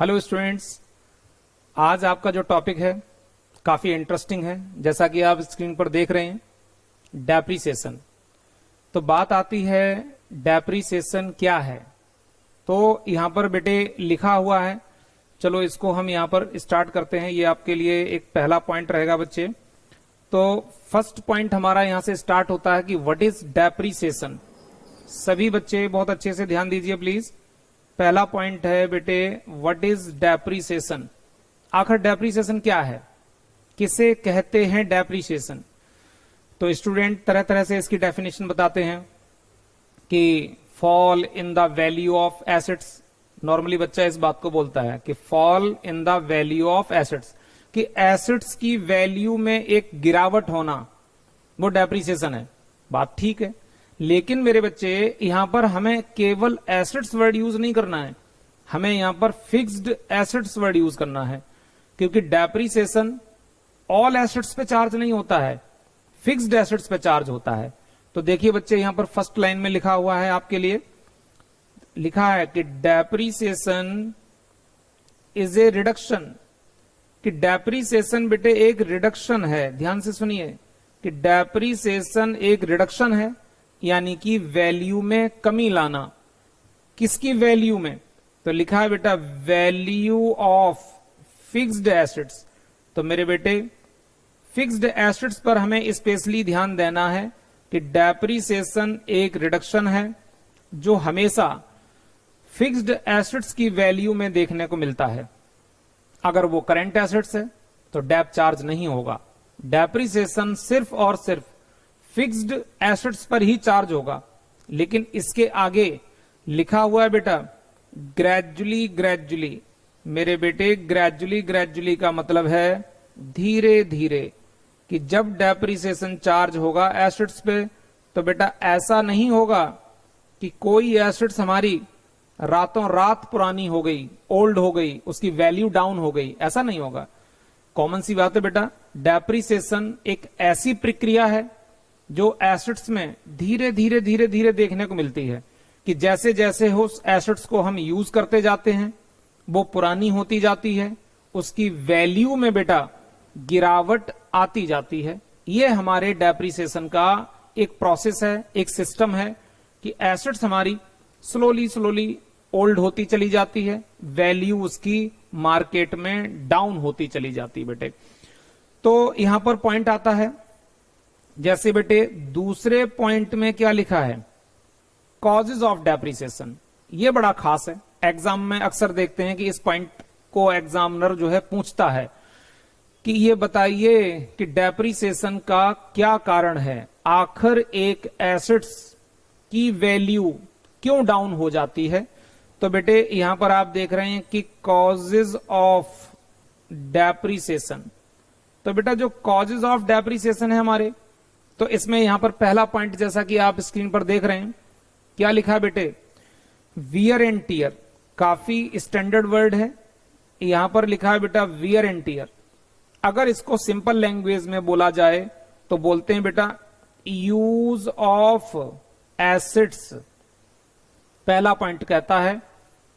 Hello students, आज आपका जो टॉपिक है काफी इंटरेस्टिंग है। जैसा कि आप स्क्रीन पर देख रहे हैं, डेप्रीसिएशन। तो बात आती है डेप्रीसिएशन क्या है। तो यहां पर बेटे लिखा हुआ है, चलो इसको हम यहां पर स्टार्ट करते हैं। ये आपके लिए एक पहला पॉइंट रहेगा बच्चे। तो फर्स्ट पॉइंट हमारा यहां से स्टार्ट होता है कि व्हाट इज डेप्रीसिएशन। सभी बच्चे बहुत अच्छे से ध्यान दीजिए प्लीज। पहला पॉइंट है बेटे, व्हाट इज डेप्रीसिएशन। आखिर डेप्रीसिएशन क्या है, किसे कहते हैं डेप्रीसिएशन। तो स्टूडेंट तरह तरह से इसकी डेफिनेशन बताते हैं कि fall in the value of assets. Normally बच्चा इस बात को बोलता है कि fall in the value of assets, कि एसेट्स की वैल्यू में एक गिरावट होना, वो डेप्रीसिएशन है। बात ठीक है, लेकिन मेरे बच्चे यहां पर हमें केवल एसेट्स वर्ड यूज नहीं करना है, हमें यहां पर फिक्स्ड एसेट्स वर्ड यूज करना है। क्योंकि डेप्रीसिएशन ऑल एसेट्स पे चार्ज नहीं होता है, फिक्स्ड एसेट्स पे चार्ज होता है। तो देखिए बच्चे, यहां पर फर्स्ट लाइन में लिखा हुआ है आपके लिए, लिखा है कि डेप्रीसिएशन इज ए रिडक्शन, कि डेप्रीसिएशन बेटे एक रिडक्शन है। ध्यान से सुनिए कि डेप्रीसिएशन एक रिडक्शन है, यानी कि वैल्यू में कमी लाना। किसकी वैल्यू में? तो लिखा है बेटा वैल्यू ऑफ फिक्स्ड एसेट्स। तो मेरे बेटे फिक्स्ड एसेट्स पर हमें स्पेशली ध्यान देना है कि डेप्रीसिएशन एक रिडक्शन है जो हमेशा फिक्स्ड एसेट्स की वैल्यू में देखने को मिलता है। अगर वो करंट एसेट्स है तो डेप चार्ज नहीं होगा। डेप्रीसिएशन सिर्फ और सिर्फ फिक्स्ड एसेट्स पर ही चार्ज होगा। लेकिन इसके आगे लिखा हुआ है बेटा ग्रेजुअली ग्रेजुअली। मेरे बेटे ग्रेजुअली ग्रेजुअली का मतलब है धीरे धीरे, कि जब डेप्रीसिएशन चार्ज होगा एसेट्स पे तो बेटा ऐसा नहीं होगा कि कोई एसेट्स हमारी रातों रात पुरानी हो गई, ओल्ड हो गई, उसकी वैल्यू डाउन हो गई, ऐसा नहीं होगा। कॉमन सी बात है बेटा, डेप्रीसिएशन एक ऐसी प्रक्रिया है जो एसेट्स में धीरे धीरे धीरे धीरे देखने को मिलती है, कि जैसे जैसे उस एसेट्स को हम यूज करते जाते हैं वो पुरानी होती जाती है, उसकी वैल्यू में बेटा गिरावट आती जाती है। ये हमारे डेप्रीसिएशन का एक प्रोसेस है, एक सिस्टम है, कि एसेट्स हमारी स्लोली स्लोली ओल्ड होती चली जाती है, वैल्यू उसकी मार्केट में डाउन होती चली जाती है बेटे। तो यहां पर पॉइंट आता है, जैसे बेटे दूसरे पॉइंट में क्या लिखा है, कॉजेज ऑफ डेप्रीसिएशन। ये बड़ा खास है, एग्जाम में अक्सर देखते हैं कि इस पॉइंट को एग्जामिनर जो है पूछता है कि ये बताइए कि डेप्रीसिएशन का क्या कारण है, आखिर एक एसेट्स की वैल्यू क्यों डाउन हो जाती है। तो बेटे यहां पर आप देख रहे हैं कि कॉजेज ऑफ डेप्रीसिएशन। तो बेटा जो कॉजेज ऑफ डेप्रीसिएशन है हमारे, तो इसमें यहां पर पहला पॉइंट जैसा कि आप स्क्रीन पर देख रहे हैं, क्या लिखा है बेटे, वियर एंड टियर। काफी स्टैंडर्ड वर्ड है, यहां पर लिखा है बेटा वियर एंड टियर। अगर इसको सिंपल लैंग्वेज में बोला जाए तो बोलते हैं बेटा यूज ऑफ एसेट्स। पहला पॉइंट कहता है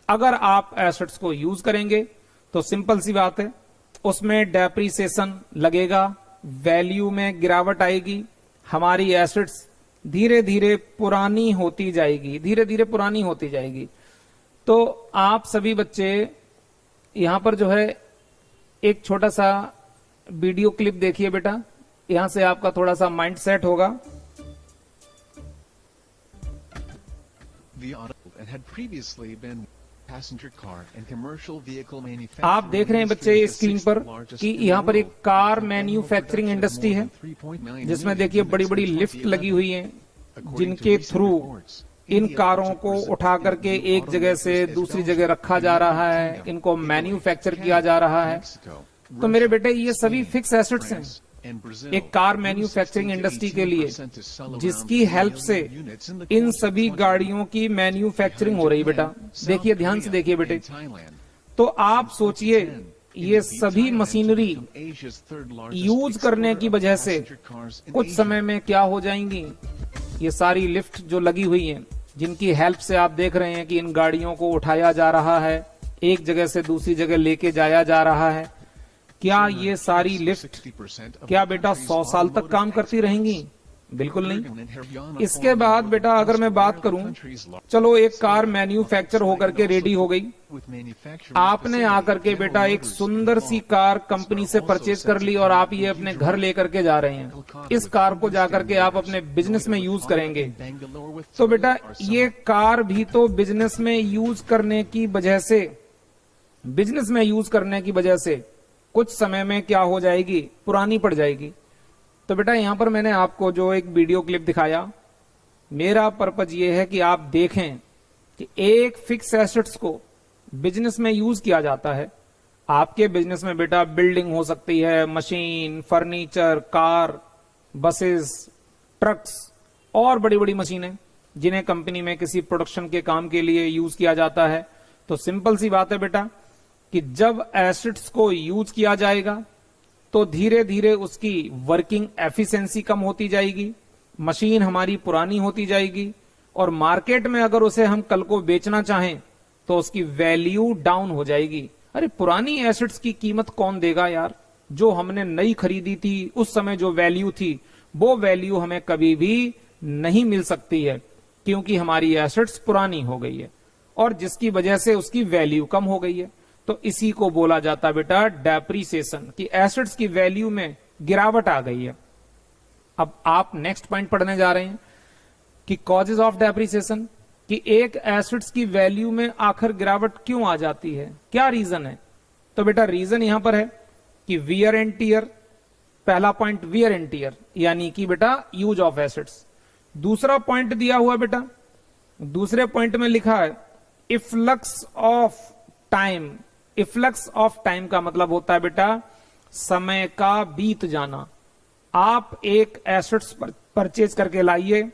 अगर आप एसेट्स को यूज करेंगे तो सिंपल सी बात है उसमें डेप्रीसिएशन लगेगा, वैल्यू में गिरावट आएगी, हमारी एसेट्स धीरे धीरे पुरानी होती जाएगी, धीरे धीरे पुरानी होती जाएगी। तो आप सभी बच्चे यहां पर जो है एक छोटा सा वीडियो क्लिप देखिए बेटा, यहां से आपका थोड़ा सा माइंड सेट होगा। आप देख रहे हैं बच्चे स्क्रीन पर कि यहाँ पर एक कार मैन्युफैक्चरिंग इंडस्ट्री है, जिसमें देखिए बड़ी बड़ी लिफ्ट लगी हुई हैं, जिनके थ्रू इन कारों को उठा करके एक जगह से दूसरी जगह रखा जा रहा है, इनको मैन्युफैक्चर किया जा रहा है। तो मेरे बेटे ये सभी फिक्स एसेट्स हैं एक कार मैन्युफैक्चरिंग इंडस्ट्री के लिए, जिसकी हेल्प से इन सभी गाड़ियों की मैन्युफैक्चरिंग हो रही है बेटा। देखिए ध्यान से देखिए बेटे, तो आप सोचिए ये सभी मशीनरी यूज करने की वजह से कुछ समय में क्या हो जाएंगी, ये सारी लिफ्ट जो लगी हुई हैं, जिनकी हेल्प से आप देख रहे हैं कि इन गाड़ियों को उठाया जा रहा है, एक जगह से दूसरी जगह लेके जाया जा रहा है, क्या ये सारी लिफ्ट क्या बेटा 100 साल तक काम करती रहेंगी? बिल्कुल नहीं। इसके बाद बेटा अगर मैं बात करूं, चलो एक कार मैन्युफैक्चर होकर के रेडी हो गई, आपने आकर के बेटा एक सुंदर सी कार कंपनी से परचेज कर ली और आप ये अपने घर लेकर के जा रहे हैं। इस कार को जाकर के आप अपने बिजनेस में यूज करेंगे, तो बेटा ये कार भी तो बिजनेस में यूज करने की वजह से कुछ समय में क्या हो जाएगी? पुरानी पड़ जाएगी। तो बेटा यहां पर मैंने आपको जो एक वीडियो क्लिप दिखाया, मेरा पर्पज ये है कि आप देखें कि एक फिक्स एसेट्स को बिजनेस में यूज किया जाता है। आपके बिजनेस में बेटा बिल्डिंग हो सकती है, machine, furniture, car, buses, trucks और बड़ी बड़ी मशीनें जिन्हें कंपनी में किसी प्रोडक्शन के काम के लिए यूज किया जाता है। तो सिंपल सी बात है बेटा कि जब एसेट्स को यूज किया जाएगा तो धीरे धीरे उसकी वर्किंग एफिशिएंसी कम होती जाएगी, मशीन हमारी पुरानी होती जाएगी और मार्केट में अगर उसे हम कल को बेचना चाहें तो उसकी वैल्यू डाउन हो जाएगी। अरे पुरानी एसेट्स की कीमत कौन देगा यार? जो हमने नई खरीदी थी उस समय जो वैल्यू थी वो वैल्यू हमें कभी भी नहीं मिल सकती है, क्योंकि हमारी एसेट्स पुरानी हो गई है और जिसकी वजह से उसकी वैल्यू कम हो गई है। तो इसी को बोला जाता है बेटा डेप्रीसिएशन, कि एसेट्स की वैल्यू में गिरावट आ गई है। अब आप नेक्स्ट पॉइंट पढ़ने जा रहे हैं कि कॉजेज ऑफ डेप्रीसिएशन, कि एक एसेट्स की वैल्यू में आखिर गिरावट क्यों आ जाती है, क्या रीजन है? तो बेटा रीजन यहां पर है कि वियर एंड टियर। पहला पॉइंट वियर एंड टियर यानी कि बेटा यूज ऑफ एसेट्स। दूसरा पॉइंट दिया हुआ बेटा, दूसरे पॉइंट में लिखा है efflux of time. Efflux of time का मतलब होता है बेटा समय का बीत जाना। आप एक एसेट्स परचेज करके लाइए,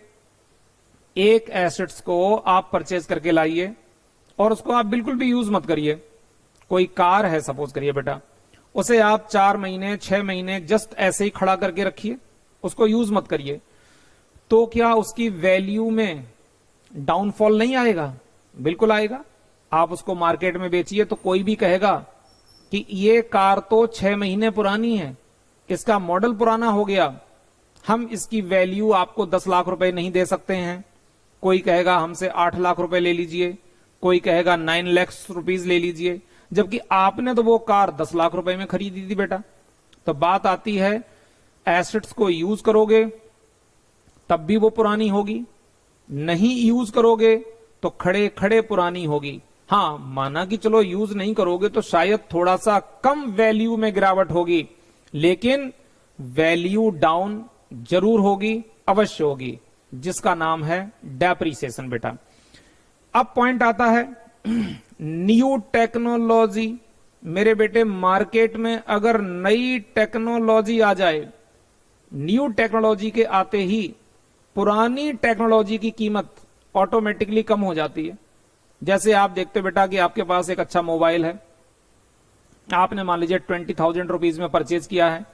एक एसेट्स को आप परचेज करके लाइए और उसको आप बिल्कुल भी यूज मत करिए। कोई कार है सपोज करिए बेटा, उसे आप 4 महीने 6 महीने जस्ट ऐसे ही खड़ा करके रखिए, उसको यूज मत करिए, तो क्या उसकी वैल्यू में डाउनफॉल नहीं आएगा? बिल्कुल आएगा। आप उसको मार्केट में बेचिए तो कोई भी कहेगा कि ये कार तो 6 महीने पुरानी है, इसका मॉडल पुराना हो गया, हम इसकी वैल्यू आपको 10 लाख रुपए नहीं दे सकते हैं। कोई कहेगा हमसे 8 लाख रुपए ले लीजिए, कोई कहेगा 9 लाख रुपीज ले लीजिए, जबकि आपने तो वो कार 10 लाख रुपए में खरीदी थी बेटा। तो बात आती है एसेट्स को यूज करोगे तब भी वो पुरानी होगी, नहीं यूज करोगे तो खड़े खड़े पुरानी होगी। हाँ, माना कि चलो यूज नहीं करोगे तो शायद थोड़ा सा कम वैल्यू में गिरावट होगी, लेकिन वैल्यू डाउन जरूर होगी, अवश्य होगी, जिसका नाम है डेप्रीसिएशन बेटा। अब पॉइंट आता है न्यू टेक्नोलॉजी। मेरे बेटे मार्केट में अगर नई टेक्नोलॉजी आ जाए, न्यू टेक्नोलॉजी के आते ही पुरानी टेक्नोलॉजी की कीमत ऑटोमेटिकली कम हो जाती है। जैसे आप देखते बेटा कि आपके पास एक अच्छा मोबाइल है, आपने मान लीजिए 20,000 रुपीज में परचेज किया है,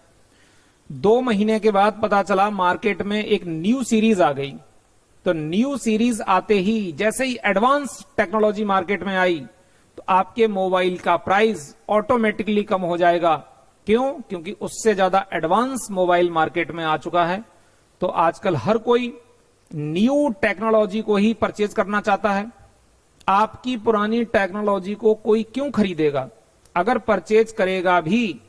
2 महीने के बाद पता चला मार्केट में एक न्यू सीरीज आ गई। तो न्यू सीरीज आते ही जैसे ही एडवांस टेक्नोलॉजी मार्केट में आई तो आपके मोबाइल का प्राइस ऑटोमेटिकली कम हो जाएगा। क्यों? क्योंकि उससे ज्यादा एडवांस मोबाइल मार्केट में आ चुका है। तो आजकल हर कोई न्यू टेक्नोलॉजी को ही परचेज करना चाहता है। आपकी पुरानी टेक्नोलॉजी को कोई क्यों खरीदेगा? अगर परचेज करेगा भी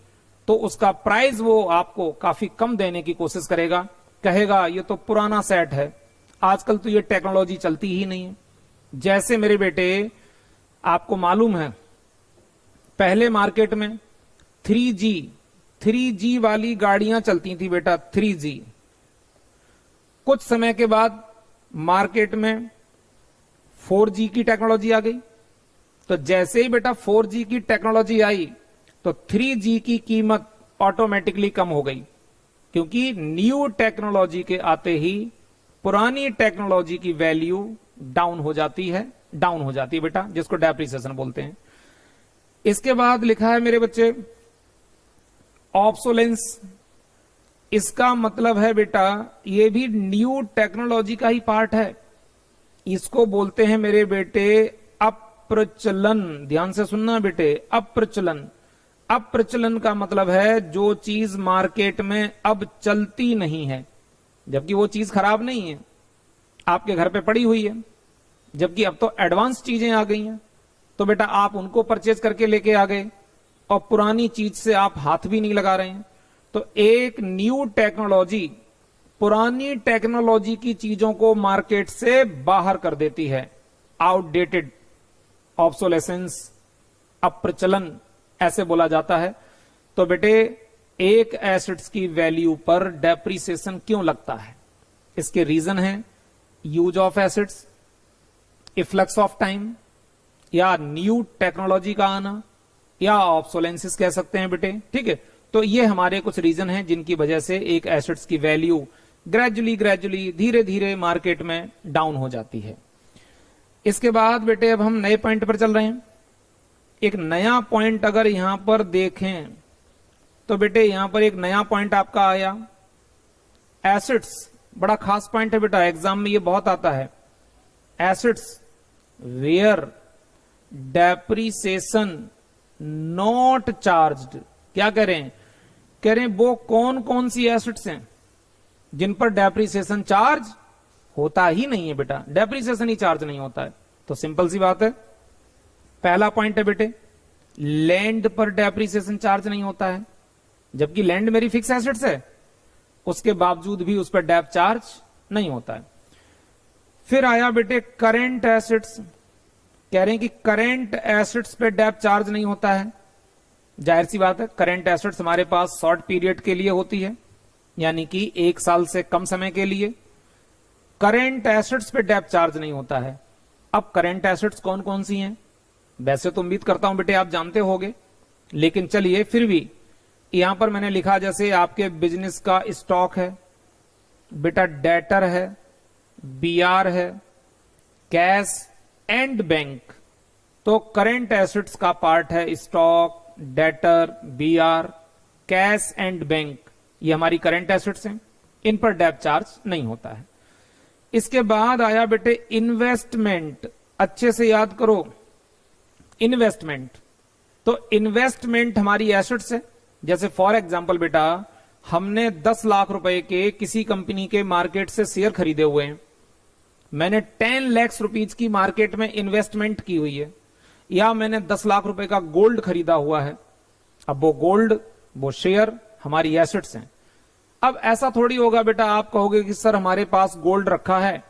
तो उसका प्राइस वो आपको काफी कम देने की कोशिश करेगा, कहेगा ये तो पुराना सेट है, आजकल तो ये टेक्नोलॉजी चलती ही नहीं है। जैसे मेरे बेटे आपको मालूम है पहले मार्केट में 3G वाली गाड़ियां चलती थी बेटा, 3G। कुछ समय के बाद मार्केट में 4G की टेक्नोलॉजी आ गई। तो जैसे ही बेटा 4G की टेक्नोलॉजी आई तो 3G की कीमत ऑटोमेटिकली कम हो गई, क्योंकि न्यू टेक्नोलॉजी के आते ही पुरानी टेक्नोलॉजी की वैल्यू डाउन हो जाती है बेटा, जिसको डेप्रिसिएशन बोलते हैं। इसके बाद लिखा है मेरे बच्चे ऑब्सोलेंस। इसका मतलब है बेटा ये भी न्यू टेक्नोलॉजी का ही पार्ट है। इसको बोलते हैं मेरे बेटे अप्रचलन, ध्यान से सुनना बेटे, अप्रचलन। अप्रचलन का मतलब है जो चीज मार्केट में अब चलती नहीं है, जबकि वो चीज खराब नहीं है, आपके घर पे पड़ी हुई है, जबकि अब तो एडवांस चीजें आ गई हैं, तो बेटा आप उनको परचेज करके लेके आ गए और पुरानी चीज से आप हाथ भी नहीं लगा रहे हैं। तो एक न्यू टेक्नोलॉजी पुरानी टेक्नोलॉजी की चीजों को मार्केट से बाहर कर देती है, आउटडेटेड, ऑब्सोलेसेंस, अप्रचलन ऐसे बोला जाता है। तो बेटे एक एसेट्स की वैल्यू पर डेप्रिसिएशन क्यों लगता है? इसके रीजन है use of assets, efflux of time, या न्यू टेक्नोलॉजी का आना, या ऑब्सोलेंसिस कह सकते हैं बेटे, ठीक है। तो ये हमारे कुछ रीजन हैं जिनकी वजह से एक एसेट्स की वैल्यू ग्रेजुअली धीरे धीरे मार्केट में डाउन हो जाती है। इसके बाद बेटे अब हम नए पॉइंट पर चल रहे हैं। एक नया पॉइंट अगर यहां पर देखें तो बेटे यहां पर एक नया पॉइंट आपका आया, एसेट्स। बड़ा खास पॉइंट है बेटा, एग्जाम में ये बहुत आता है। Assets where depreciation not charged. क्या कह रहे हैं? कह रहे हैं वो कौन कौन सी एसेट्स हैं जिन पर डेप्रिसिएशन चार्ज होता ही नहीं है बेटा, डेप्रिसिएशन ही चार्ज नहीं होता है। तो सिंपल सी बात है, पहला पॉइंट है बेटे, लैंड पर डेप्रिसिएशन चार्ज नहीं होता है, जबकि लैंड मेरी फिक्स एसेट्स है, उसके बावजूद भी उस पर डेप चार्ज नहीं होता है। फिर आया बेटे करेंट एसेट्स। कह रहे हैं कि करेंट एसेट्स पे डेप चार्ज नहीं होता है। जाहिर सी बात है, करेंट एसेट्स हमारे पास शॉर्ट पीरियड के लिए होती है, यानी कि 1 साल से कम समय के लिए। करेंट एसेट्स पे डेप चार्ज नहीं होता है। अब करेंट एसेट्स कौन कौन सी हैं? वैसे तो उम्मीद करता हूं बेटे आप जानते होंगे, लेकिन चलिए फिर भी यहां पर मैंने लिखा, जैसे आपके बिजनेस का स्टॉक है बेटा, डेटर है, बीआर है, कैश एंड बैंक। तो करेंट एसेट्स का पार्ट है stock, debtor, BR, cash and bank, ये हमारी करेंट एसेट्स हैं, इन पर डेप चार्ज नहीं होता है। इसके बाद आया बेटे इन्वेस्टमेंट। अच्छे से याद करो, इन्वेस्टमेंट। तो इन्वेस्टमेंट हमारी एसेट्स है। जैसे फॉर एग्जांपल बेटा हमने 10 लाख रुपए के किसी कंपनी के मार्केट से शेयर खरीदे हुए हैं, मैंने 10 लाख रुपीज की मार्केट में इन्वेस्टमेंट की हुई है, या मैंने 10 लाख रुपए का गोल्ड खरीदा हुआ है। अब वो गोल्ड, वो शेयर हमारी एसेट्स हैं। अब ऐसा थोड़ी होगा बेटा आप कहोगे कि सर हमारे पास गोल्ड रखा है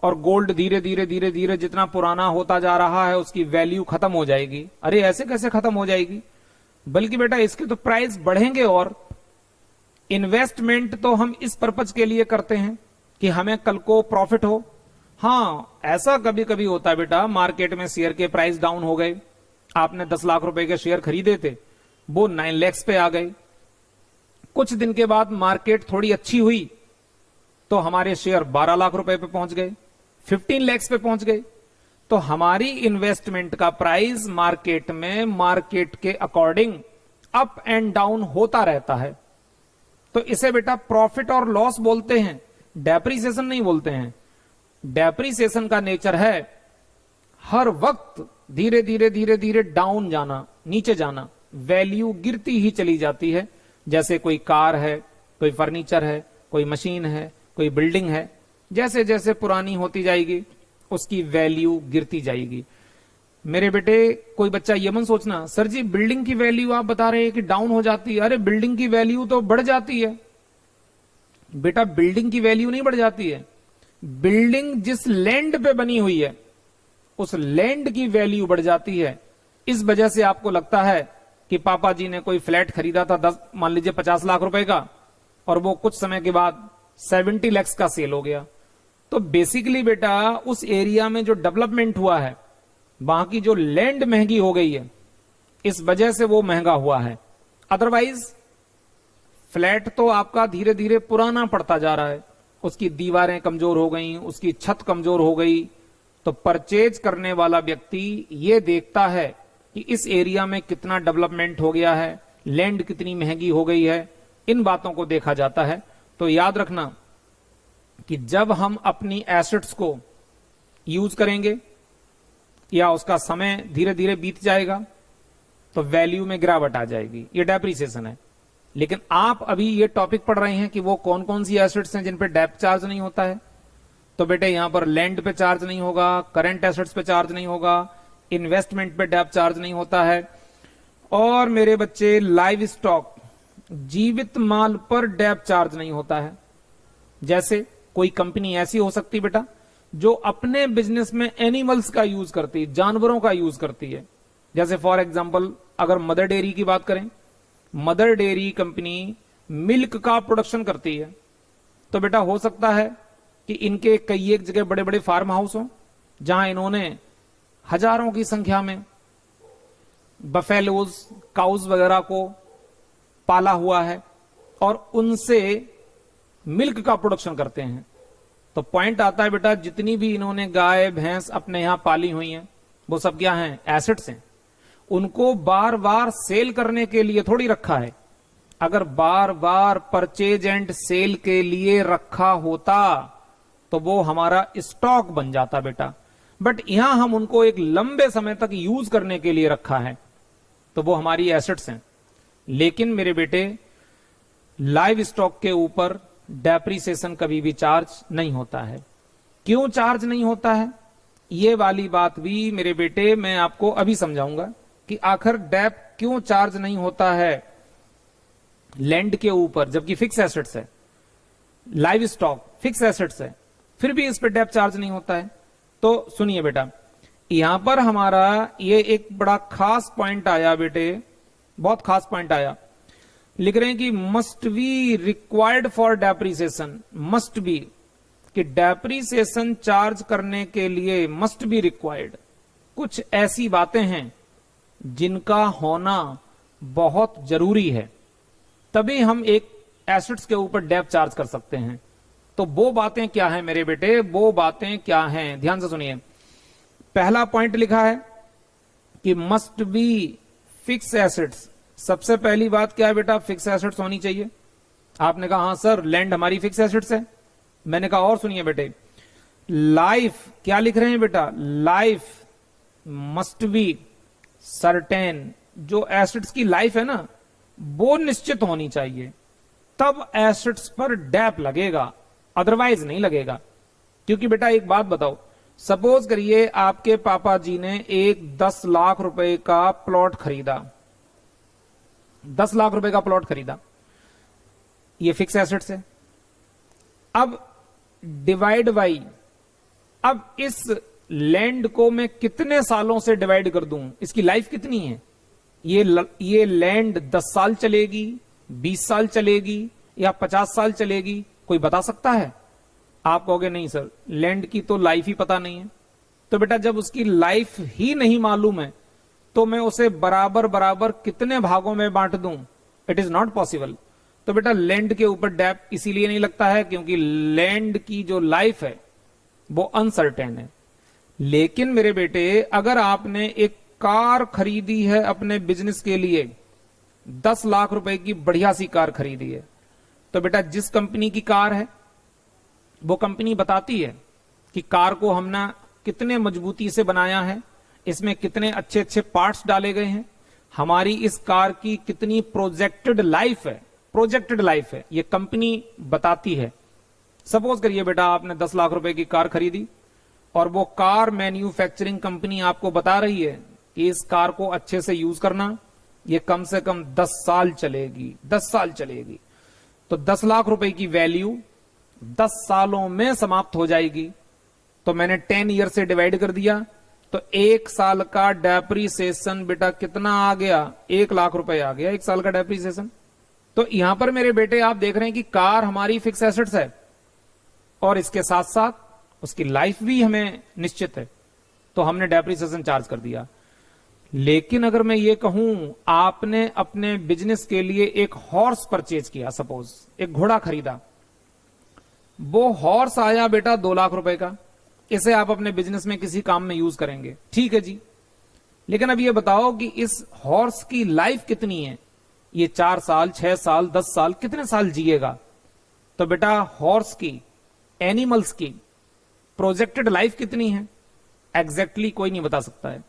और गोल्ड धीरे धीरे जितना पुराना होता जा रहा है उसकी वैल्यू खत्म हो जाएगी। अरे ऐसे कैसे खत्म हो जाएगी? बल्कि बेटा इसके तो प्राइस बढ़ेंगे। और इन्वेस्टमेंट तो हम इस पर्पज के लिए करते हैं कि हमें कल को प्रॉफिट हो। हां, ऐसा कभी कभी होता है बेटा, मार्केट में शेयर के प्राइस डाउन हो गए, आपने 10 लाख रुपए के शेयर खरीदे थे, वो 9 लाख पे आ गए। कुछ दिन के बाद मार्केट थोड़ी अच्छी हुई तो हमारे शेयर 12 लाख रुपए पे पहुंच गए, 15 लाख पे पहुंच गए। तो हमारी इन्वेस्टमेंट का प्राइस मार्केट में मार्केट के अकॉर्डिंग अप एंड डाउन होता रहता है। तो इसे बेटा प्रॉफिट और लॉस बोलते हैं, डेप्रिसिएशन नहीं बोलते हैं। डेप्रिसिएशन का नेचर है हर वक्त धीरे धीरे डाउन जाना, नीचे जाना, वैल्यू गिरती ही चली जाती है। जैसे कोई कार है, कोई फर्नीचर है, कोई मशीन है, कोई बिल्डिंग है, जैसे जैसे पुरानी होती जाएगी उसकी वैल्यू गिरती जाएगी। मेरे बेटे कोई बच्चा ये मत सोचना सर जी बिल्डिंग की वैल्यू आप बता रहे हैं कि डाउन हो जाती है। अरे बिल्डिंग की वैल्यू तो बढ़ जाती है बेटा, बिल्डिंग की वैल्यू नहीं बढ़ जाती है। बिल्डिंग जिस लैंड पे बनी हुई है उस लैंड की वैल्यू बढ़ जाती है। इस वजह से आपको लगता है कि पापा जी ने कोई फ्लैट खरीदा था 10 मान लीजिए 50 लाख रुपए का, और वो कुछ समय के बाद 70 लाख का सेल हो गया। तो बेसिकली बेटा उस एरिया में जो डेवलपमेंट हुआ है, वहां की जो लैंड महंगी हो गई है, इस वजह से वो महंगा हुआ है। अदरवाइज फ्लैट तो आपका धीरे धीरे पुराना पड़ता जा रहा है, उसकी दीवारें कमजोर हो गई, उसकी छत कमजोर हो गई। तो परचेज करने वाला व्यक्ति ये देखता है कि इस एरिया में कितना डेवलपमेंट हो गया है, लैंड कितनी महंगी हो गई है, इन बातों को देखा जाता है। तो याद रखना कि जब हम अपनी एसेट्स को यूज करेंगे, या उसका समय धीरे धीरे बीत जाएगा तो वैल्यू में गिरावट आ जाएगी, ये डेप्रिसिएशन है। लेकिन आप अभी ये टॉपिक पढ़ रहे हैं कि वो कौन कौन सी एसेट्स हैं जिन पे डेप चार्ज नहीं होता है। तो बेटे यहां पर लैंड पे चार्ज नहीं होगा, करंट एसेट्स पे चार्ज नहीं होगा, इन्वेस्टमेंट पे डेप चार्ज नहीं होता है, और मेरे बच्चे लाइव स्टॉक, जीवित माल पर डेप चार्ज नहीं होता है। जैसे कोई कंपनी ऐसी हो सकती बेटा जो अपने बिजनेस में एनिमल्स का यूज करती है, जानवरों का यूज करती है। जैसे फॉर एग्जांपल अगर मदर डेयरी की बात करें, मदर डेयरी कंपनी मिल्क का प्रोडक्शन करती है, तो बेटा हो सकता है कि इनके कई एक जगह बड़े बड़े फार्म हाउस हो जहां इन्होंने हजारों की संख्या में बफेलोज, काउज वगैरह को पाला हुआ है और उनसे मिल्क का प्रोडक्शन करते हैं। तो पॉइंट आता है बेटा जितनी भी इन्होंने गाय भैंस अपने यहां पाली हुई हैं वो सब क्या हैं, एसेट्स हैं। उनको बार बार सेल करने के लिए थोड़ी रखा है। अगर बार बार परचेज एंड सेल के लिए रखा होता तो वो हमारा स्टॉक बन जाता बेटा, बट यहां हम उनको एक लंबे समय तक यूज करने के लिए रखा है तो वो हमारी एसेट्स हैं। लेकिन मेरे बेटे लाइव स्टॉक के ऊपर डेप्रिसिएशन कभी भी चार्ज नहीं होता है। क्यों चार्ज नहीं होता है, ये वाली बात भी मेरे बेटे मैं आपको अभी समझाऊंगा कि आखिर डेप क्यों चार्ज नहीं होता है लैंड के ऊपर, जबकि फिक्स एसेट्स है। लाइव स्टॉक फिक्स एसेट्स है, फिर भी इस पे डेप चार्ज नहीं होता है। तो सुनिए बेटा, यहां पर हमारा ये एक बड़ा खास पॉइंट आया बेटे, बहुत खास पॉइंट आया। लिख रहे हैं कि must be required for depreciation, must be, कि डेप्रिसिएशन चार्ज करने के लिए मस्ट बी रिक्वायर्ड। कुछ ऐसी बातें हैं जिनका होना बहुत जरूरी है, तभी हम एक एसेट्स के ऊपर डेप चार्ज कर सकते हैं। तो वो बातें क्या हैं मेरे बेटे, वो बातें क्या हैं, ध्यान से सुनिए। पहला पॉइंट लिखा है कि मस्ट बी फिक्स एसेट्स। सबसे पहली बात क्या है बेटा, फिक्स एसेट्स होनी चाहिए। आपने कहा हां सर लैंड हमारी फिक्स एसेट्स है। मैंने कहा और सुनिए बेटे, लाइफ क्या लिख रहे हैं बेटा, लाइफ मस्ट बी सर्टेन। जो एसेट्स की लाइफ है ना वो निश्चित होनी चाहिए, तब एसेट्स पर डेप लगेगा, अदरवाइज नहीं लगेगा। क्योंकि बेटा एक बात बताओ, सपोज करिए आपके पापा जी ने एक 10 लाख रुपए का प्लॉट खरीदा, 10 लाख रुपए का प्लॉट खरीदा, ये फिक्स एसेट्स है। अब डिवाइड बाई, अब इस लैंड को मैं कितने सालों से डिवाइड कर दूं, इसकी लाइफ कितनी है। ये लैंड 10 साल चलेगी, 20 साल चलेगी या 50 साल चलेगी, कोई बता सकता है। आप कहोगे नहीं सर लैंड की तो लाइफ ही पता नहीं है। तो बेटा जब उसकी लाइफ ही नहीं मालूम है तो मैं उसे बराबर बराबर कितने भागों में बांट दूं, इट इज नॉट पॉसिबल। तो बेटा लैंड के ऊपर डेप इसीलिए नहीं लगता है क्योंकि लैंड की जो लाइफ है वो अनसर्टेन है। लेकिन मेरे बेटे अगर आपने एक कार खरीदी है अपने बिजनेस के लिए, 10 लाख रुपए की बढ़िया सी कार खरीदी है, तो बेटा जिस कंपनी की कार है वो कंपनी बताती है कि कार को हमने कितने मजबूती से बनाया है, इसमें कितने अच्छे अच्छे पार्ट्स डाले गए हैं, हमारी इस कार की कितनी प्रोजेक्टेड लाइफ है, प्रोजेक्टेड लाइफ है, ये कंपनी बताती है। सपोज करिए बेटा आपने 10 लाख रुपए की कार खरीदी और वो कार मैन्युफैक्चरिंग कंपनी आपको बता रही है कि इस कार को अच्छे से यूज करना, ये कम से कम 10 साल चलेगी, 10 साल चलेगी। तो 10 लाख रुपए की वैल्यू 10 सालों में समाप्त हो जाएगी। तो मैंने 10 ईयर से डिवाइड कर दिया, तो 1 साल का डेप्रिसिएशन बेटा कितना आ गया, 1 लाख रुपए आ गया 1 साल का डेप्रिसिएशन। तो यहां पर मेरे बेटे आप देख रहे हैं कि कार हमारी फिक्स एसेट्स है और इसके साथ साथ उसकी लाइफ भी हमें निश्चित है, तो हमने डेप्रिसिएशन चार्ज कर दिया। लेकिन अगर मैं ये कहूं आपने अपने बिजनेस के लिए एक हॉर्स परचेज किया, सपोज एक घोड़ा खरीदा, वो हॉर्स आया बेटा 2 लाख रुपए का, इसे आप अपने बिजनेस में किसी काम में यूज करेंगे, ठीक है जी। लेकिन अब ये बताओ कि इस हॉर्स की लाइफ कितनी है, ये 4 साल 6 साल 10 साल कितने साल जिएगा। तो बेटा हॉर्स की, एनिमल्स की प्रोजेक्टेड लाइफ कितनी है, एग्जैक्टली कोई नहीं बता सकता है।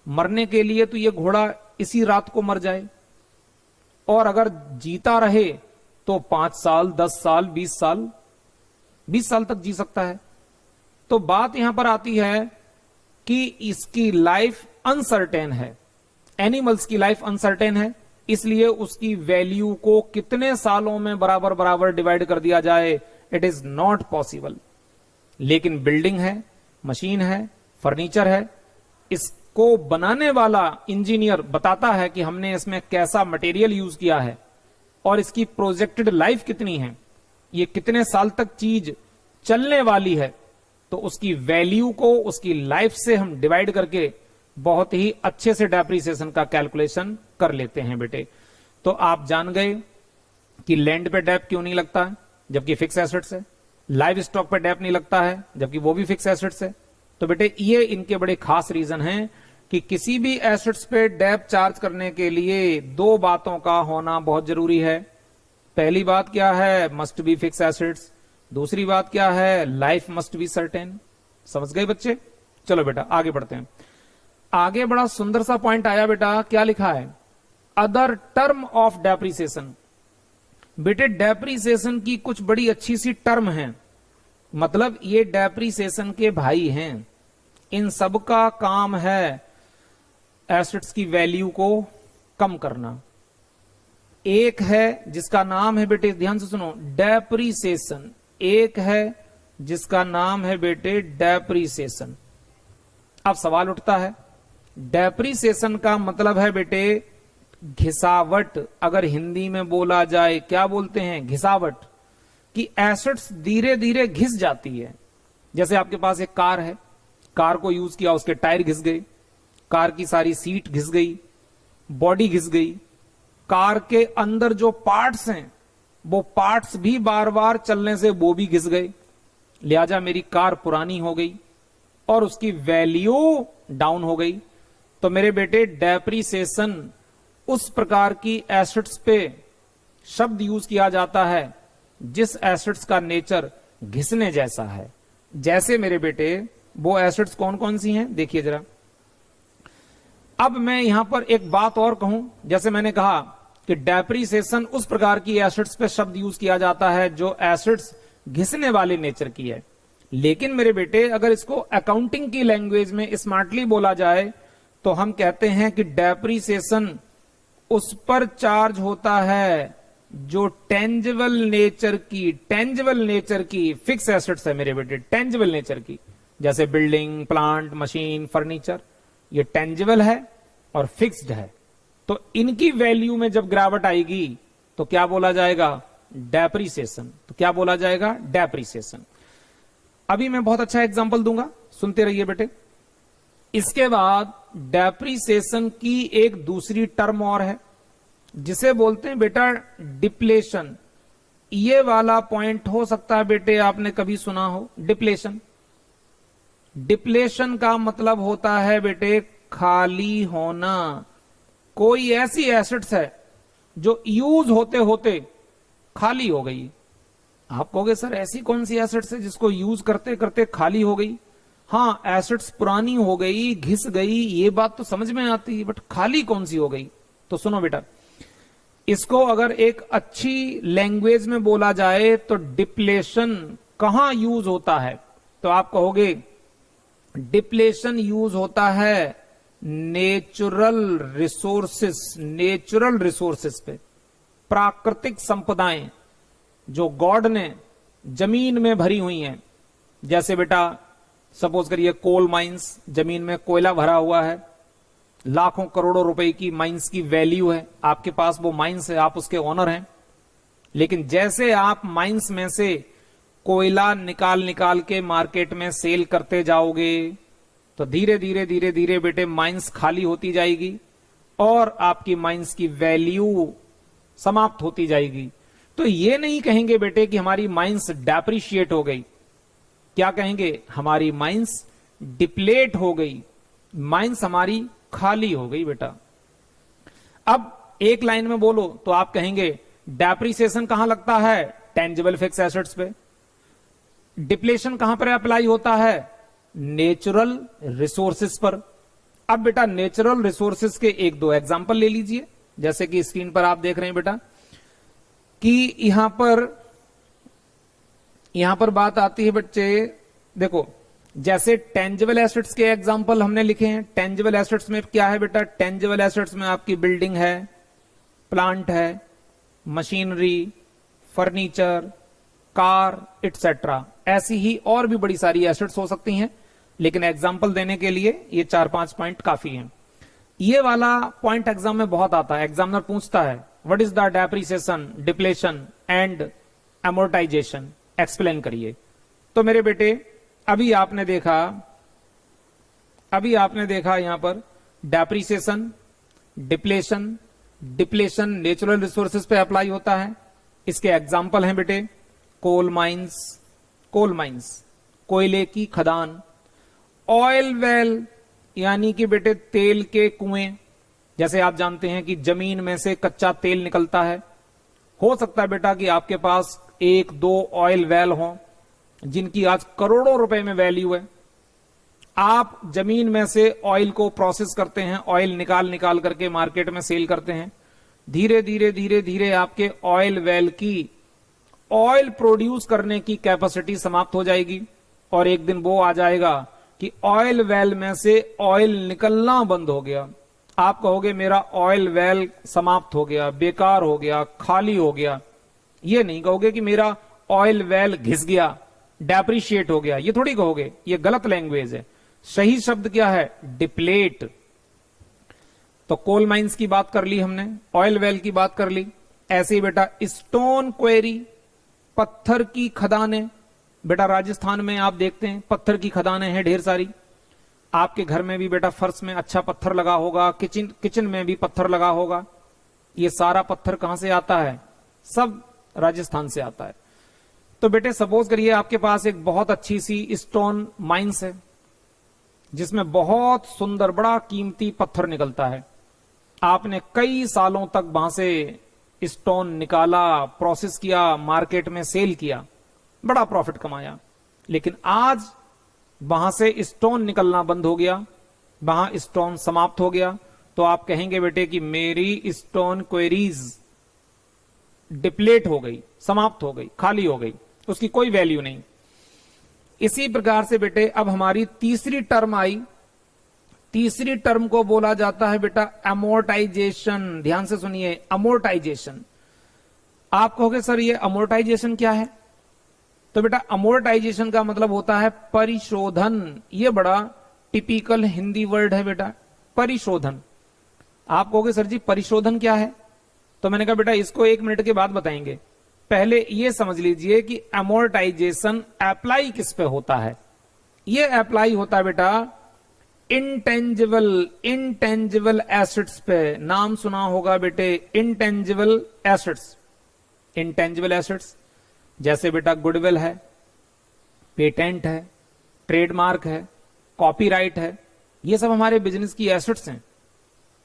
मरने के लिए तो ये घोड़ा इसी रात को मर जाए, और अगर जीता रहे तो 5 साल, 10 साल, 20 साल, 20 साल तक जी सकता है। तो बात यहां पर आती है कि इसकी लाइफ अनसर्टेन है, एनिमल्स की लाइफ अनसर्टेन है, इसलिए उसकी वैल्यू को कितने सालों में बराबर बराबर डिवाइड कर दिया जाए, इट इज नॉट पॉसिबल। लेकिन बिल्डिंग है, मशीन है, फर्नीचर है, इसको बनाने वाला इंजीनियर बताता है कि हमने इसमें कैसा मटेरियल यूज किया है और इसकी प्रोजेक्टेड लाइफ कितनी है, ये कितने साल तक चीज चलने वाली है। तो उसकी वैल्यू को उसकी लाइफ से हम डिवाइड करके बहुत ही अच्छे से डेप्रिसिएशन का कैलकुलेशन कर लेते हैं बेटे। तो आप जान गए कि लैंड पे डेप क्यों नहीं लगता है जबकि फिक्स एसेट्स है, लाइव स्टॉक पे डेप नहीं लगता है जबकि वो भी फिक्स एसेट्स है। तो बेटे ये इनके बड़े खास रीजन हैं कि किसी भी एसेट्स पे डेप चार्ज करने के लिए 2 बातों का होना बहुत जरूरी है। पहली बात क्या है, मस्ट बी फिक्स एसेट्स। दूसरी बात क्या है, लाइफ मस्ट बी सर्टेन। समझ गए बच्चे? चलो बेटा आगे बढ़ते हैं। आगे बड़ा सुंदर सा पॉइंट आया बेटा, क्या लिखा है, अदर टर्म ऑफ डेप्रिसिएशन। बेटे डेप्रिसिएशन की कुछ बड़ी अच्छी सी टर्म है, मतलब ये डेप्रिसिएशन के भाई हैं, इन सब का काम है एसेट्स की वैल्यू को कम करना। एक है जिसका नाम है बेटे, ध्यान से सुनो, डेप्रिसिएशन। एक है जिसका नाम है बेटे डेप्रिसिएशन। अब सवाल उठता है, डेप्रिसिएशन का मतलब है बेटे घिसावट। अगर हिंदी में बोला जाए क्या बोलते हैं, घिसावट, कि एसेट्स धीरे धीरे घिस जाती है। जैसे आपके पास एक कार है, कार को यूज किया, उसके टायर घिस गए, कार की सारी सीट घिस गई, बॉडी घिस गई, कार के अंदर जो पार्ट्स हैं वो पार्ट्स भी बार बार चलने से वो भी घिस गए, लिहाजा मेरी कार पुरानी हो गई और उसकी वैल्यू डाउन हो गई। तो मेरे बेटे डेप्रिसिएशन उस प्रकार की एसेट्स पे शब्द यूज किया जाता है जिस एसेट्स का नेचर घिसने जैसा है। जैसे मेरे बेटे वो एसेट्स कौन कौन सी हैं देखिए जरा। अब मैं यहां पर एक बात और कहूं, जैसे मैंने कहा कि डेप्रिसिएशन उस प्रकार की एसेट्स पे शब्द यूज किया जाता है जो एसेट्स घिसने वाले नेचर की है। लेकिन मेरे बेटे अगर इसको अकाउंटिंग की लैंग्वेज में स्मार्टली बोला जाए तो हम कहते हैं कि डेप्रिसिएशन उस पर चार्ज होता है जो टेंजिबल नेचर की फिक्स एसेट्स है मेरे बेटे, टेंजिबल नेचर की, जैसे बिल्डिंग, प्लांट, मशीन, फर्नीचर, ये टेंजिबल है और फिक्स्ड है। तो इनकी वैल्यू में जब गिरावट आएगी तो क्या बोला जाएगा, डेप्रिसिएशन। तो क्या बोला जाएगा, डेप्रिसिएशन। अभी मैं बहुत अच्छा एग्जांपल दूंगा, सुनते रहिए बेटे। इसके बाद डेप्रिसिएशन की एक दूसरी टर्म और है जिसे बोलते हैं बेटा डिप्लेशन। ये वाला पॉइंट हो सकता है बेटे आपने कभी सुना हो, डिप्लेशन। डिप्लेशन का मतलब होता है बेटे खाली होना। कोई ऐसी एसेट्स है जो यूज होते होते खाली हो गई। आप कहोगे सर ऐसी कौन सी एसेट्स है जिसको यूज करते करते खाली हो गई। हाँ, एसेट्स पुरानी हो गई, घिस गई, ये बात तो समझ में आती है, बट खाली कौन सी हो गई। तो सुनो बेटा, इसको अगर एक अच्छी लैंग्वेज में बोला जाए तो डिप्लेशन कहां यूज होता है, तो आप कहोगे डिप्लेशन यूज होता है नेचुरल रिसोर्सेस पे, प्राकृतिक संपदाएं जो गॉड ने जमीन में भरी हुई हैं। जैसे बेटा सपोज करिए कोल माइंस, जमीन में कोयला भरा हुआ है, लाखों करोड़ों रुपए की माइंस की वैल्यू है, आपके पास वो माइंस है, आप उसके ओनर हैं। लेकिन जैसे आप माइंस में से कोयला निकाल निकाल के मार्केट में सेल करते जाओगे तो धीरे धीरे बेटे माइंस खाली होती जाएगी और आपकी माइंस की वैल्यू समाप्त होती जाएगी। तो ये नहीं कहेंगे बेटे कि हमारी माइंस डेप्रिशिएट हो गई, क्या कहेंगे, हमारी माइंस डिप्लेट हो गई, माइंस हमारी खाली हो गई बेटा। अब एक लाइन में बोलो तो आप कहेंगे डेप्रिसिएशन कहां लगता है, टेंजिबल फिक्स एसेट्स पे। डिप्लेशन कहां पर अप्लाई होता है, नेचुरल रिसोर्सेस पर। अब बेटा नेचुरल रिसोर्सेस के एक दो एग्जांपल ले लीजिए, जैसे कि स्क्रीन पर आप देख रहे हैं बेटा कि यहां पर बात आती है बच्चे, देखो जैसे टेंजिबल एसेट्स के एग्जांपल हमने लिखे हैं। टेंजिबल एसेट्स में क्या है बेटा, टेंजिबल एसेट्स में आपकी बिल्डिंग है, प्लांट है, मशीनरी, फर्नीचर, कार एटसेट्रा। ऐसी ही और भी बड़ी सारी एसेट्स हो सकती हैं, लेकिन एग्जांपल देने के लिए ये 4-5 पॉइंट काफी हैं। ये वाला पॉइंट एग्जाम में बहुत आता है। एग्जामिनर पूछता है what is the depreciation, depletion and amortisation, explain करिए। तो मेरे बेटे अभी आपने देखा यहां पर डेप्रिसिएशन, डिप्लेशन नेचुरल रिसोर्सेज पे अप्लाई होता है। इसके एग्जाम्पल हैं बेटे कोल माइंस, कोयले की खदान, ऑयल वेल यानी कि बेटे तेल के कुएं। जैसे आप जानते हैं कि जमीन में से कच्चा तेल निकलता है। हो सकता है बेटा कि आपके पास 1-2 ऑयल वेल हों जिनकी आज करोड़ों रुपए में वैल्यू है। आप जमीन में से ऑयल को प्रोसेस करते हैं, ऑयल निकाल करके मार्केट में सेल करते हैं। धीरे धीरे आपके ऑयल वेल की ऑयल प्रोड्यूस करने की कैपेसिटी समाप्त हो जाएगी और एक दिन वो आ जाएगा कि ऑयल वेल में से ऑयल निकलना बंद हो गया। आप कहोगे मेरा ऑयल वेल समाप्त हो गया, बेकार हो गया, खाली हो गया। ये नहीं कहोगे कि मेरा ऑयल वेल घिस गया, डेप्रिशिएट हो गया। ये थोड़ी कहोगे, ये गलत लैंग्वेज है। सही शब्द क्या है, डिप्लेट। तो कोल माइंस की बात कर ली हमने, ऑयल वेल की बात कर ली। ऐसे ही बेटा स्टोन क्वेरी, पत्थर की खदानें। बेटा राजस्थान में आप देखते हैं पत्थर की खदानें हैं ढेर सारी। आपके घर में भी बेटा फर्श में अच्छा पत्थर लगा होगा, किचन में भी पत्थर लगा होगा। ये सारा पत्थर कहां से आता है, सब राजस्थान से आता है। तो बेटे सपोज करिए आपके पास एक बहुत अच्छी सी स्टोन माइंस है जिसमें बहुत सुंदर बड़ा कीमती पत्थर निकलता है। आपने कई सालों तक वहां से स्टोन निकाला, प्रोसेस किया, मार्केट में सेल किया, बड़ा प्रॉफिट कमाया। लेकिन आज वहां से स्टोन निकलना बंद हो गया, वहां स्टोन समाप्त हो गया। तो आप कहेंगे बेटे कि मेरी स्टोन क्वेरीज डिप्लेट हो गई, समाप्त हो गई, खाली हो गई, उसकी कोई वैल्यू नहीं। इसी प्रकार से बेटे अब हमारी तीसरी टर्म आई। तीसरी टर्म को बोला जाता है बेटा अमोर्टाइजेशन। ध्यान से सुनिए, अमोर्टाइजेशन। आप कहोगे सर ये अमोर्टाइजेशन क्या है? तो बेटा अमोर्टाइजेशन का मतलब होता है परिशोधन। ये बड़ा टिपिकल हिंदी वर्ड है बेटा, परिशोधन। आप कहोगे सर जी परिशोधन क्या है? तो मैंने कहा बेटा इसको 1 मिनट के बाद बताएंगे। पहले ये समझ लीजिए कि अमोर्टाइजेशन अप्लाई किस पे होता है। ये अप्लाई होता है बेटा इंटेंजिबल एसेट्स पे। नाम सुना होगा बेटे इंटेंजिबल एसेट्स। इंटेंजिबल एसेट्स जैसे बेटा गुडविल है, पेटेंट है, ट्रेडमार्क है, कॉपीराइट है। ये सब हमारे बिजनेस की एसेट्स हैं।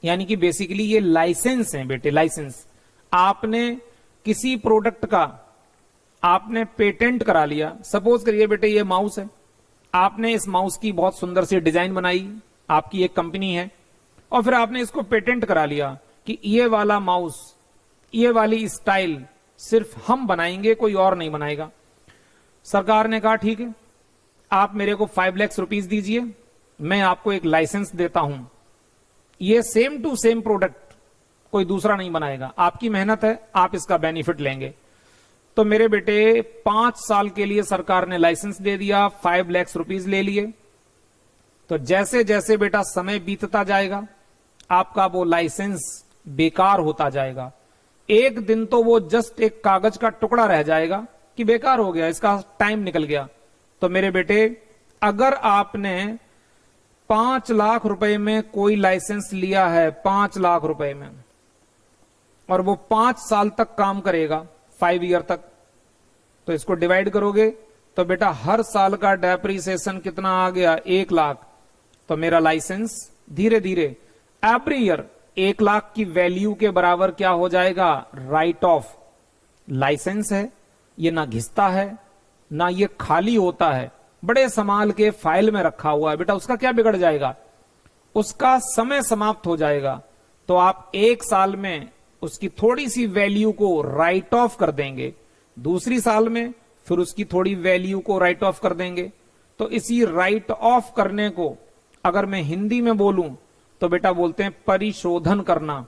यानी कि बेसिकली ये लाइसेंस हैं बेटे, लाइसेंस। आपने किसी प्रोडक्ट का आपने पेटेंट करा लिया। सपोज करिए बेटे ये माउस है, आपने इस माउस की बहुत सुंदर सी डिजाइन बनाई, आपकी एक कंपनी है, और फिर आपने इसको पेटेंट करा लिया कि ये वाला माउस, ये वाली स्टाइल सिर्फ हम बनाएंगे, कोई और नहीं बनाएगा। सरकार ने कहा ठीक है, आप मेरे को 5 लाख रुपीस दीजिए, मैं आपको एक लाइसेंस देता हूं, ये सेम टू सेम प्रोडक्ट कोई दूसरा नहीं बनाएगा, आपकी मेहनत है, आप इसका बेनिफिट लेंगे। तो मेरे बेटे 5 साल के लिए सरकार ने लाइसेंस दे दिया, 5 लाख रुपीस ले लिए। तो जैसे जैसे बेटा समय बीतता जाएगा आपका वो लाइसेंस बेकार होता जाएगा। एक दिन तो वो जस्ट एक कागज का टुकड़ा रह जाएगा कि बेकार हो गया, इसका टाइम निकल गया। तो मेरे बेटे अगर आपने 5 लाख रुपए में कोई लाइसेंस लिया है, 5 लाख रुपए में, और वो 5 साल तक काम करेगा, 5 ईयर तक, तो इसको डिवाइड करोगे तो बेटा हर साल का डेप्रिसिएशन कितना आ गया, 1 लाख। तो मेरा लाइसेंस धीरे धीरे एवरी ईयर 1 लाख की वैल्यू के बराबर क्या हो जाएगा, राइट ऑफ। लाइसेंस है, ये ना घिसता है ना ये खाली होता है, बड़े संभाल के फाइल में रखा हुआ है बेटा, उसका क्या बिगड़ जाएगा? उसका समय समाप्त हो जाएगा। तो आप 1 साल में उसकी थोड़ी सी वैल्यू को राइट ऑफ कर देंगे, दूसरी साल में फिर उसकी थोड़ी वैल्यू को राइट ऑफ कर देंगे। तो इसी राइट ऑफ करने को अगर मैं हिंदी में बोलूं तो बेटा बोलते हैं परिशोधन करना।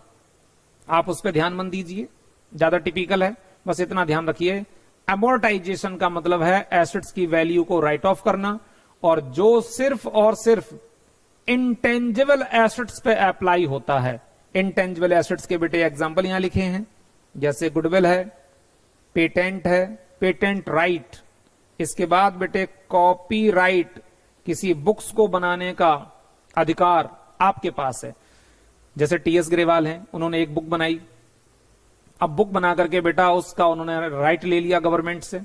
आप उस पर ध्यान मत दीजिए, ज्यादा टिपिकल है, बस इतना ध्यान रखिए। अमोर्टाइजेशन का मतलब है एसेट्स की वैल्यू को राइट ऑफ करना, और जो सिर्फ और सिर्फ इंटेंजिबल एसेट्स पे अप्लाई होता है। इंटेंजिबल एसेट्स के बेटे एग्जांपल यहां लिखे हैं, जैसे गुडविल है, पेटेंट है, पेटेंट राइट, इसके बाद बेटे कॉपीराइट, किसी बुक्स को बनाने का अधिकार आपके पास है। जैसे टीएस ग्रेवाल हैं, उन्होंने एक बुक बनाई, अब बुक बना करके बेटा उसका उन्होंने राइट ले लिया गवर्नमेंट से।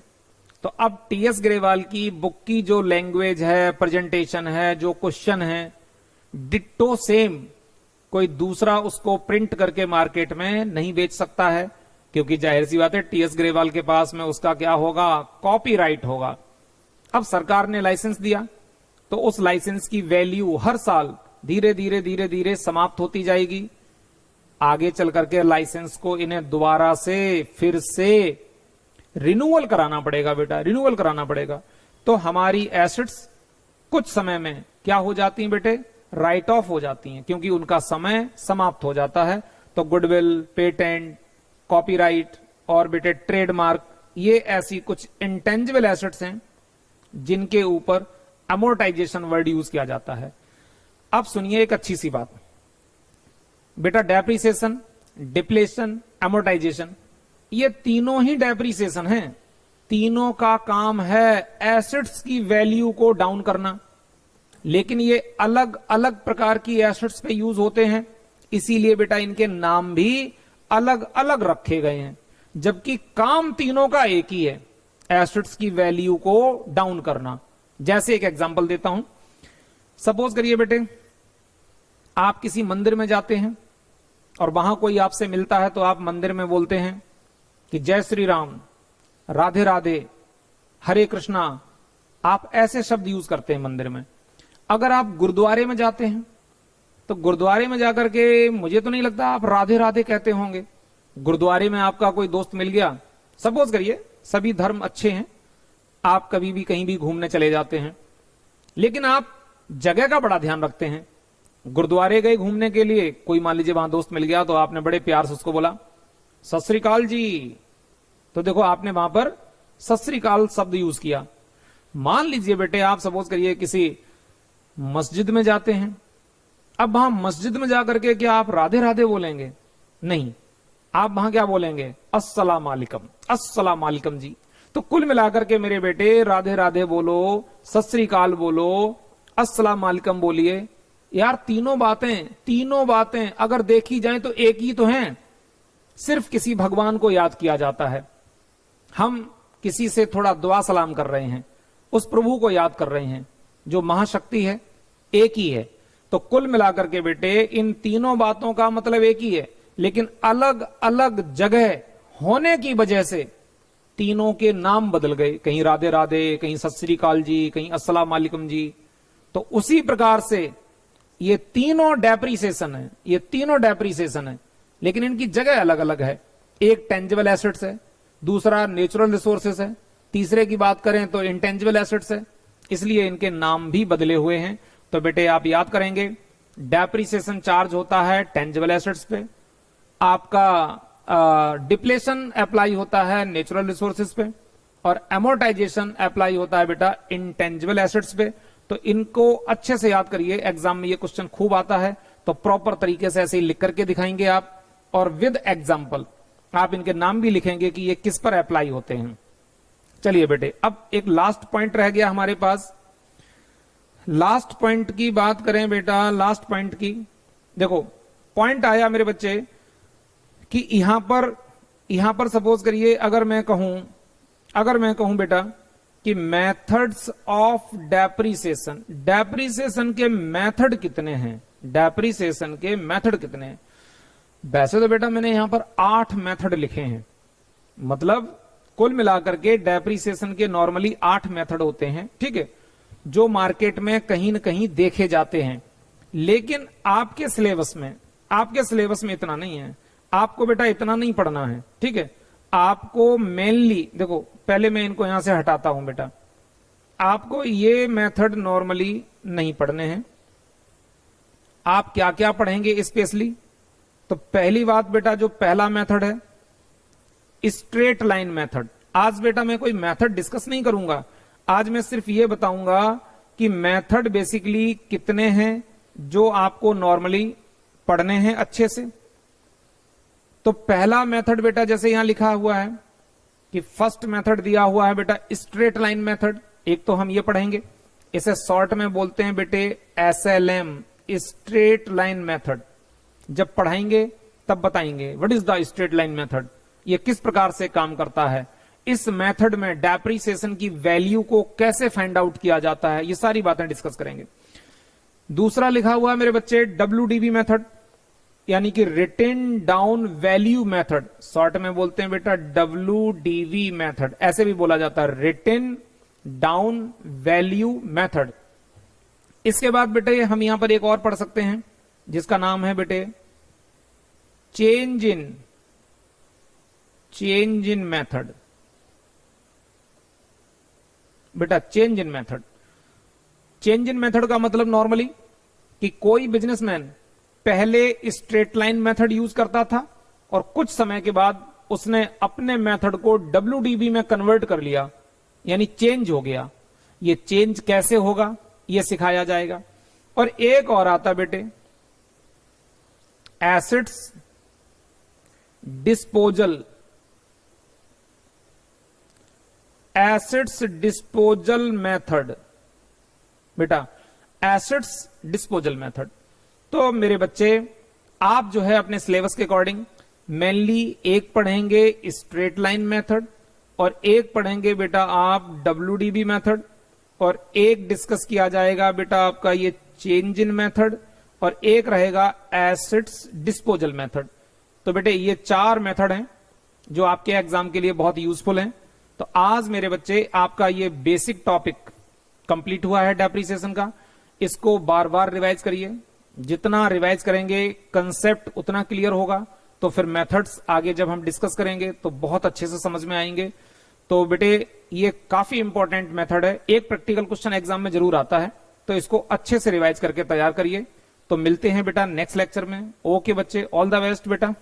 तो अब टीएस ग्रेवाल की बुक की जो लैंग्वेज है, प्रेजेंटेशन है, जो क्वेश्चन है, डिट्टो सेम कोई दूसरा उसको प्रिंट करके मार्केट में नहीं बेच सकता है, क्योंकि जाहिर सी बात है टीएस ग्रेवाल के पास में उसका क्या होगा? कॉपीराइट होगा। अब सरकार ने लाइसेंस दिया, तो उस लाइसेंस की वैल्यू हर साल धीरे धीरे धीरे धीरे समाप्त होती जाएगी। आगे चल करके लाइसेंस को इन्हें दोबारा से फिर से रिन्यूअल कराना पड़ेगा बेटा, रिन्यूअल कराना पड़ेगा। तो हमारी एसेट्स कुछ समय में क्या हो जाती हैं बेटे? राइट ऑफ हो जाती हैं, क्योंकि उनका समय समाप्त हो जाता है। तो गुडविल, पेटेंट, कॉपीराइट और बेटे ट्रेडमार्क, ये ऐसी कुछ इंटेंजिबल एसेट्स हैं जिनके ऊपर अमोर्टाइजेशन वर्ड यूज किया जाता है। अब सुनिए एक अच्छी सी बात बेटा, डेप्रिसिएशन, डिप्लेशन, अमोर्टाइजेशन, ये तीनों ही डेप्रिसिएशन हैं। तीनों का काम है एसेट्स की वैल्यू को डाउन करना, लेकिन ये अलग अलग प्रकार की एसेट्स पे यूज होते हैं, इसीलिए बेटा इनके नाम भी अलग अलग रखे गए हैं, जबकि काम तीनों का एक ही है, एसेट्स की वैल्यू को डाउन करना। जैसे एक एग्जांपल देता हूं, सपोज करिए बेटे आप किसी मंदिर में जाते हैं और वहां कोई आपसे मिलता है, तो आप मंदिर में बोलते हैं कि जय श्री राम, राधे राधे, हरे कृष्णा, आप ऐसे शब्द यूज करते हैं मंदिर में। अगर आप गुरुद्वारे में जाते हैं तो गुरुद्वारे में जाकर के मुझे तो नहीं लगता आप राधे राधे कहते होंगे। गुरुद्वारे में आपका कोई दोस्त मिल गया, सपोज करिए सभी धर्म अच्छे हैं, आप कभी भी कहीं भी घूमने चले जाते हैं, लेकिन आप जगह का बड़ा ध्यान रखते हैं। गुरुद्वारे गए घूमने के लिए, कोई मान लीजिए वहां दोस्त मिल गया, तो आपने बड़े प्यार से उसको बोला सत श्री अकाल जी, तो देखो आपने वहां पर सत श्री अकाल शब्द यूज किया। मान लीजिए बेटे आप सपोज करिए किसी मस्जिद में जाते हैं, अब वहां मस्जिद में जाकर के क्या आप राधे राधे बोलेंगे? नहीं, आप वहां क्या बोलेंगे? अस्सलाम वालेकुम, अस्सलाम वालेकुम जी। तो कुल मिलाकर के मेरे बेटे राधे राधे बोलो, सत श्री अकाल बोलो, अस्सलाम वालेकुम बोलिए। यार तीनों बातें अगर देखी जाएं तो एक ही तो हैं, सिर्फ किसी भगवान को याद किया जाता है। हम किसी से थोड़ा दुआ सलाम कर रहे हैं, उस प्रभु को याद कर रहे हैं जो महाशक्ति है, एक ही है। तो कुल मिलाकर के बेटे इन तीनों बातों का मतलब एक ही है, लेकिन अलग अलग जगह होने की वजह से तीनों के नाम बदल गए, कहीं राधे राधे, कहीं सत श्री अकाल जी, कहीं अस्सलाम वालेकुम जी। तो उसी प्रकार से ये तीनों डेप्रिसिएशन है, ये तीनों डेप्रिसिएशन है, लेकिन इनकी जगह अलग अलग है। एक टेंजिबल एसेट्स है, दूसरा नेचुरल रिसोर्सेस है, तीसरे की बात करें तो इंटेंजिबल एसेट्स है, इसलिए इनके नाम भी बदले हुए हैं। तो बेटे आप याद करेंगे, डेप्रिसिएशन चार्ज होता है टेंजिबल एसेट्स पे, आपका डिप्लेशन अप्लाई होता है नेचुरल रिसोर्सेस पे, और एमोर्टाइजेशन अप्लाई होता है बेटा इंटेंजिबल एसेट्स पे। तो इनको अच्छे से याद करिए, एग्जाम में ये क्वेश्चन खूब आता है, तो प्रॉपर तरीके से ऐसे ही लिख करके दिखाएंगे आप, और विद एग्जाम्पल आप इनके नाम भी लिखेंगे कि ये किस पर अप्लाई होते हैं। चलिए बेटे अब एक लास्ट पॉइंट रह गया हमारे पास। लास्ट पॉइंट की बात करें बेटा, लास्ट पॉइंट की देखो, पॉइंट आया मेरे बच्चे कि यहां पर सपोज करिए अगर मैं कहूं बेटा कि मेथड्स ऑफ डेप्रिसिएशन, डेप्रिसिएशन के मेथड कितने हैं, डेप्रिसिएशन के मेथड कितने हैं। वैसे तो बेटा मैंने यहां पर 8 मेथड लिखे हैं, मतलब कुल मिलाकर के डेप्रिसिएशन के नॉर्मली 8 मेथड होते हैं, ठीक है। जो मार्केट में कहीं न कहीं देखे जाते हैं, लेकिन आपके सिलेबस में इतना नहीं है। आपको बेटा इतना नहीं पढ़ना है, ठीक है। आपको मेनली देखो, पहले मैं इनको यहां से हटाता हूं बेटा, आपको ये मेथड नॉर्मली नहीं पढ़ने हैं। आप क्या क्या पढ़ेंगे स्पेशली? तो पहली बात बेटा, जो पहला मेथड है स्ट्रेट लाइन मेथड। आज बेटा मैं कोई मेथड डिस्कस नहीं करूंगा, आज मैं सिर्फ ये बताऊंगा कि मेथड बेसिकली कितने हैं जो आपको नॉर्मली पढ़ने हैं अच्छे से। तो पहला मेथड बेटा, जैसे यहां लिखा हुआ है कि फर्स्ट मेथड दिया हुआ है बेटा स्ट्रेट लाइन मेथड, एक तो हम ये पढ़ेंगे, इसे शॉर्ट में बोलते हैं बेटे SLM, स्ट्रेट लाइन मेथड। जब पढ़ाएंगे तब बताएंगे what is the straight line method, ये किस प्रकार से काम करता है, इस मेथड में डेप्रिसिएशन की वैल्यू को कैसे फाइंड आउट किया जाता है, ये सारी बातें डिस्कस करेंगे। दूसरा लिखा हुआ है मेरे बच्चे WDV मेथड, यानी कि written down value method, short में बोलते हैं बेटा WDV मेथड, ऐसे भी बोला जाता है रिटेन डाउन वैल्यू मेथड। इसके बाद बेटे हम यहां पर एक और पढ़ सकते हैं जिसका नाम है बेटे चेंज इन मेथड। बेटा चेंज इन मेथड का मतलब नॉर्मली कि कोई बिजनेसमैन पहले स्ट्रेट लाइन मेथड यूज करता था और कुछ समय के बाद उसने अपने मेथड को WDV में कन्वर्ट कर लिया, यानी चेंज हो गया। ये चेंज कैसे होगा ये सिखाया जाएगा। और एक और आता बेटे एसेट्स डिस्पोजल मेथड। बेटा एसेट्स डिस्पोजल मेथड, तो मेरे बच्चे आप जो है अपने सिलेबस के अकॉर्डिंग मेनली एक पढ़ेंगे स्ट्रेट लाइन मेथड और एक पढ़ेंगे बेटा आप WDV मेथड, और एक डिस्कस किया जाएगा बेटा आपका ये चेंज इन मेथड, और एक रहेगा एसेट्स डिस्पोजल मेथड। तो बेटे ये 4 मेथड हैं जो आपके एग्जाम के लिए बहुत यूजफुल हैं। तो आज मेरे बच्चे आपका ये बेसिक टॉपिक कंप्लीट हुआ है डेप्रिसिएशन का। इसको बार बार रिवाइज करिए, जितना रिवाइज करेंगे कंसेप्ट उतना क्लियर होगा, तो फिर मेथड्स आगे जब हम डिस्कस करेंगे तो बहुत अच्छे से समझ में आएंगे। तो बेटे ये काफी इंपॉर्टेंट मेथड है, एक प्रैक्टिकल क्वेश्चन एग्जाम में जरूर आता है, तो इसको अच्छे से रिवाइज करके तैयार करिए। तो मिलते हैं बेटा नेक्स्ट लेक्चर में। ओके बच्चे, ऑल द बेस्ट बेटा।